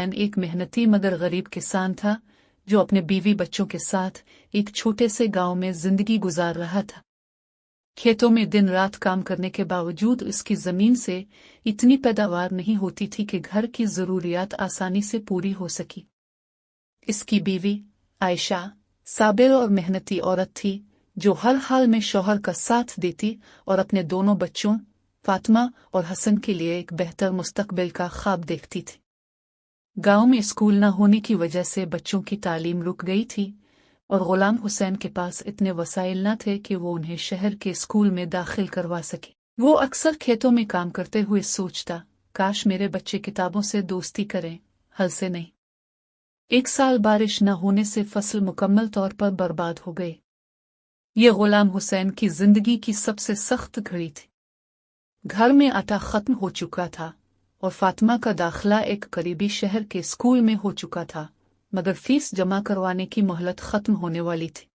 एक मेहनती मगर गरीब किसान था जो अपने बीवी बच्चों के साथ एक छोटे से गांव में जिंदगी गुजार रहा था। खेतों में दिन रात काम करने के बावजूद उसकी जमीन से इतनी पैदावार नहीं होती थी कि घर की जरूरियात आसानी से पूरी हो सकी। इसकी बीवी आयशा साबिर और मेहनती औरत थी जो हर हाल में शौहर का साथ देती और अपने दोनों बच्चों फातिमा और हसन के लिए एक बेहतर मुस्तकबिल का ख्वाब देखती थी। गांव में स्कूल न होने की वजह से बच्चों की तालीम रुक गई थी और गुलाम हुसैन के पास इतने वसाइल न थे कि वो उन्हें शहर के स्कूल में दाखिल करवा सके। वो अक्सर खेतों में काम करते हुए सोचता, काश मेरे बच्चे किताबों से दोस्ती करें, हल से नहीं। एक साल बारिश न होने से फसल मुकम्मल तौर पर बर्बाद हो गई। ये गुलाम हुसैन की जिंदगी की सबसे सख्त घड़ी थी। घर में आटा खत्म हो चुका था और फातिमा का दाखिला एक करीबी शहर के स्कूल में हो चुका था, मगर फीस जमा करवाने की मोहलत खत्म होने वाली थी।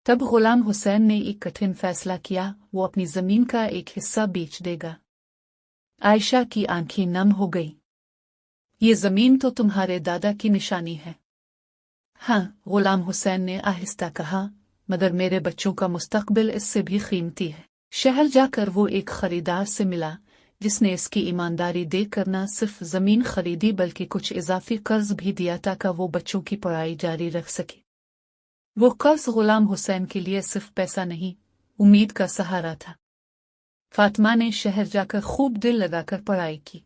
तब गुलाम हुसैन ने एक कठिन फैसला किया, वो अपनी जमीन का एक हिस्सा बेच देगा। आयशा की आंखें नम हो गई। ये जमीन तो तुम्हारे दादा की निशानी है। हाँ, गुलाम हुसैन ने आहिस्ता कहा, मगर मेरे बच्चों का मुस्तकबिल इससे भी कीमती है। शहर जाकर वो एक खरीदार से मिला जिसने इसकी ईमानदारी देखकर न सिर्फ जमीन खरीदी बल्कि कुछ इजाफी कर्ज भी दिया ताकि वो बच्चों की पढ़ाई जारी रख सके। वो कर्ज गुलाम हुसैन के लिए सिर्फ पैसा नहीं, उम्मीद का सहारा था। फातिमा ने शहर जाकर खूब दिल लगाकर पढ़ाई की।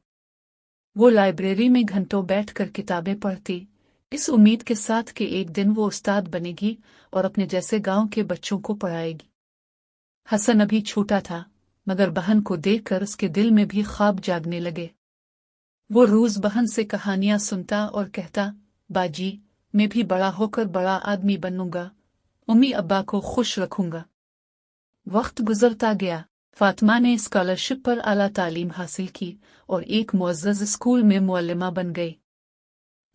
वो लाइब्रेरी में घंटों बैठकर किताबें पढ़ती, इस उम्मीद के साथ कि एक दिन वो उस्ताद बनेगी और अपने जैसे गांव के बच्चों को पढ़ाएगी। हसन अभी छोटा था, मगर बहन को देखकर उसके दिल में भी ख्वाब जागने लगे। वो रोज बहन से कहानियां सुनता और कहता, बाजी, मैं भी बड़ा होकर बड़ा आदमी बनूंगा, उम्मी अब्बा को खुश रखूंगा। वक्त गुजरता गया। फातिमा ने स्कॉलरशिप पर आला तालीम हासिल की और एक मुअज़्ज़ज़ स्कूल में मुअल्लिमा बन गई।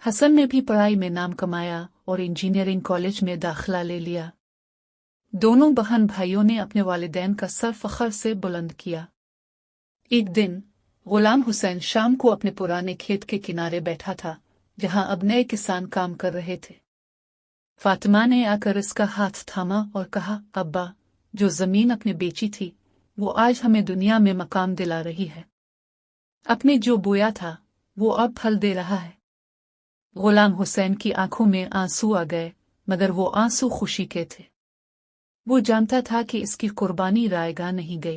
हसन ने भी पढ़ाई में नाम कमाया और इंजीनियरिंग कॉलेज में दाखिला ले लिया। दोनों बहन भाइयों ने अपने वालिदैन का सर फख्र से बुलंद किया। एक दिन गुलाम हुसैन शाम को अपने पुराने खेत के किनारे बैठा था जहां अब नए किसान काम कर रहे थे। फातिमा ने आकर इसका हाथ थामा और कहा, अब्बा, जो जमीन अपने बेची थी वो आज हमें दुनिया में मकाम दिला रही है। अपने जो बोया था वो अब फल दे रहा है। गुलाम हुसैन की आंखों में आंसू आ गए, मगर वो आंसू खुशी के थे। वो जानता था कि इसकी कुर्बानी रायगा नहीं गई।